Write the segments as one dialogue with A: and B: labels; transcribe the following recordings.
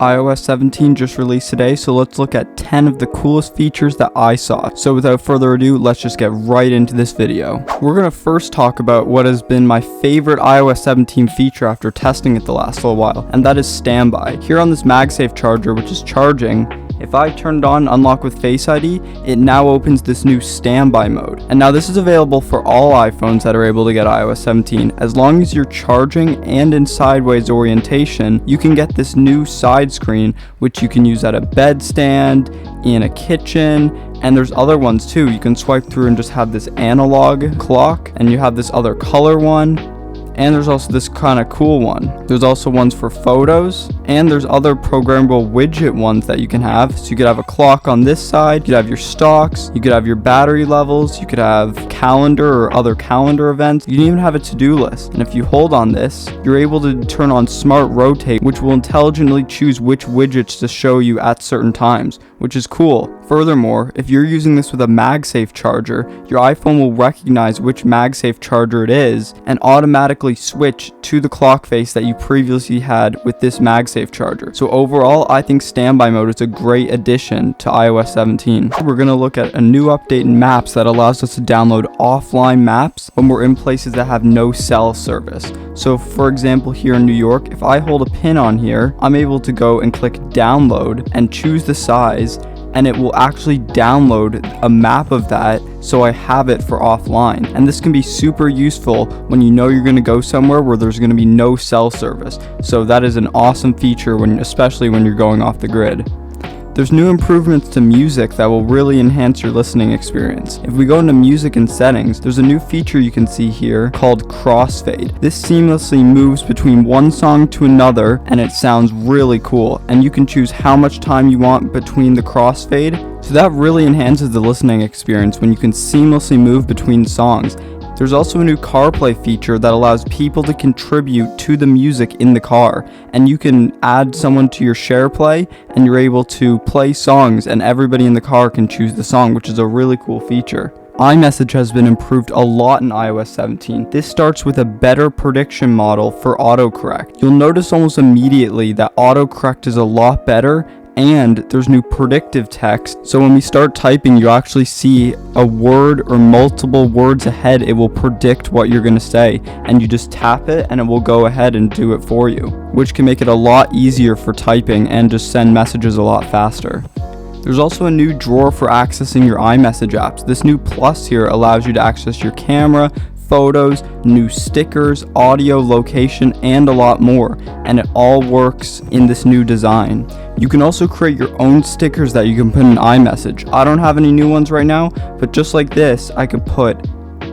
A: iOS 17 just released today, so let's look at 10 of the coolest features that I saw. So without further ado, let's just get right into this video. We're going to first talk about what has been my favorite iOS 17 feature after testing it the last little while, and that is standby. Here on this MagSafe charger, which is charging, if I turn it on, unlock with Face ID, it now opens this new standby mode. And now this is available for all iPhones that are able to get iOS 17. As long as you're charging and in sideways orientation, you can get this new side screen, which you can use at a bedstand, in a kitchen, and there's other ones too. You can swipe through and just have this analog clock, and you have this other color one. And there's also this kind of cool one. There's also ones for photos, and there's other programmable widget ones that you can have. So you could have a clock on this side, you could have your stocks, you could have your battery levels, you could have calendar or other calendar events. You can even have a to-do list. And if you hold on this, you're able to turn on Smart Rotate, which will intelligently choose which widgets to show you at certain times, which is cool. Furthermore, if you're using this with a MagSafe charger, your iPhone will recognize which MagSafe charger it is and automatically switch to the clock face that you previously had with this MagSafe charger. So overall, I think standby mode is a great addition to iOS 17. We're going to look at a new update in Maps that allows us to download offline maps when we're in places that have no cell service. So for example, here in New York, if I hold a pin on here, I'm able to go and click download and choose the size, and it will actually download a map of that so I have it for offline. And this can be super useful when you know you're going to go somewhere where there's going to be no cell service. So that is an awesome feature, especially when you're going off the grid. There's new improvements to music that will really enhance your listening experience. If we go into music and settings, there's a new feature you can see here called crossfade. This seamlessly moves between one song to another, and it sounds really cool. And you can choose how much time you want between the crossfade. So that really enhances the listening experience when you can seamlessly move between songs. There's also a new CarPlay feature that allows people to contribute to the music in the car, and you can add someone to your SharePlay and you're able to play songs and everybody in the car can choose the song, which is a really cool feature. iMessage has been improved a lot in iOS 17. This starts with a better prediction model for autocorrect. You'll notice almost immediately that autocorrect is a lot better, and there's new predictive text, so when we start typing, you actually see a word or multiple words ahead. It will predict what you're going to say, and you just tap it and it will go ahead and do it for you, which can make it a lot easier for typing and just send messages a lot faster. There's also a new drawer for accessing your iMessage apps. This new plus here allows you to access your camera, photos, new stickers, audio, location, and a lot more, and it all works in this new design. You can also create your own stickers that you can put in iMessage. I don't have any new ones right now, but just like this, I could put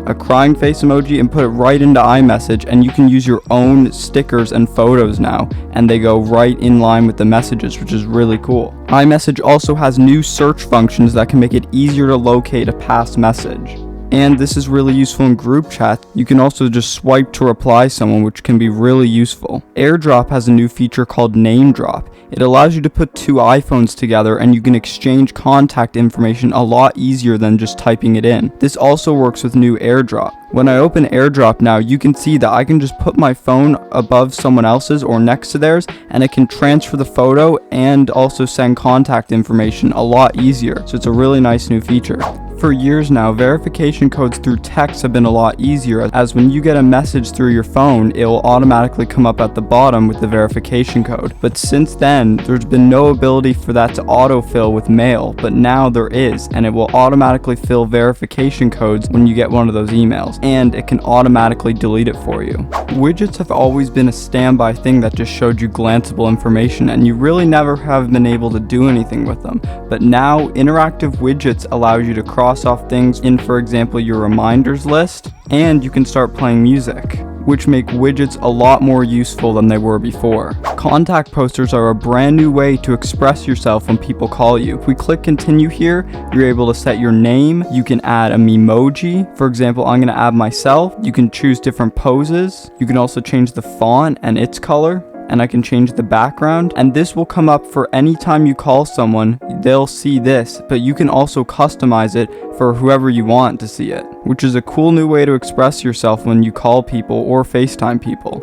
A: a crying face emoji and put it right into iMessage, and you can use your own stickers and photos now, and they go right in line with the messages, which is really cool. iMessage also has new search functions that can make it easier to locate a past message. And this is really useful in group chat. You can also just swipe to reply someone, which can be really useful. AirDrop has a new feature called NameDrop. It allows you to put two iPhones together and you can exchange contact information a lot easier than just typing it in. This also works with new AirDrop. When I open AirDrop now, you can see that I can just put my phone above someone else's or next to theirs, and it can transfer the photo and also send contact information a lot easier. So it's a really nice new feature. For years now, verification codes through text have been a lot easier, as when you get a message through your phone, it will automatically come up at the bottom with the verification code. But since then, there's been no ability for that to autofill with mail, but now there is, and it will automatically fill verification codes when you get one of those emails, and it can automatically delete it for you. Widgets have always been a standby thing that just showed you glanceable information, and you really never have been able to do anything with them. But now, interactive widgets allow you to cross off things in, for example, your reminders list, and you can start playing music, which make widgets a lot more useful than they were before. Contact posters are a brand new way to express yourself when people call you. If we click continue here, you're able to set your name. You can add a memoji. For example, I'm going to add myself. You can choose different poses. You can also change the font and its color. And I can change the background, and this will come up for any time you call someone. They'll see this, but you can also customize it for whoever you want to see it, which is a cool new way to express yourself when you call people or FaceTime people.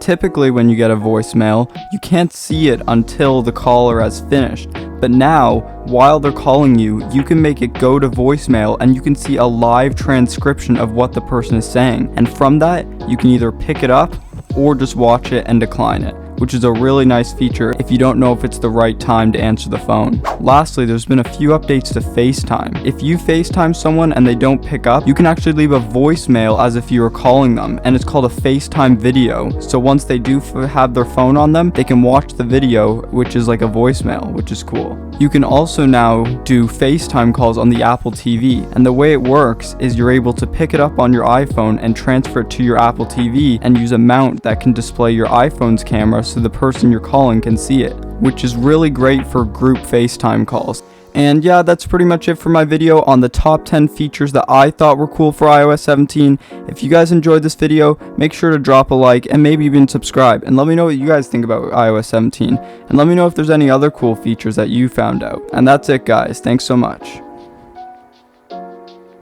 A: Typically when you get a voicemail, you can't see it until the caller has finished. But now, while they're calling you, you can make it go to voicemail and you can see a live transcription of what the person is saying. And from that, you can either pick it up or just watch it and decline it, which is a really nice feature if you don't know if it's the right time to answer the phone. Lastly, there's been a few updates to FaceTime. If you FaceTime someone and they don't pick up, you can actually leave a voicemail as if you were calling them, and it's called a FaceTime video. So once they do have their phone on them, they can watch the video, which is like a voicemail, which is cool. You can also now do FaceTime calls on the Apple TV, and the way it works is you're able to pick it up on your iPhone and transfer it to your Apple TV and use a mount that can display your iPhone's camera so the person you're calling can see it, which is really great for group FaceTime calls. And yeah, that's pretty much it for my video on the top 10 features that I thought were cool for iOS 17. If you guys enjoyed this video, make sure to drop a like and maybe even subscribe, and let me know what you guys think about iOS 17, and let me know if there's any other cool features that you found out. And that's it, guys. Thanks so much.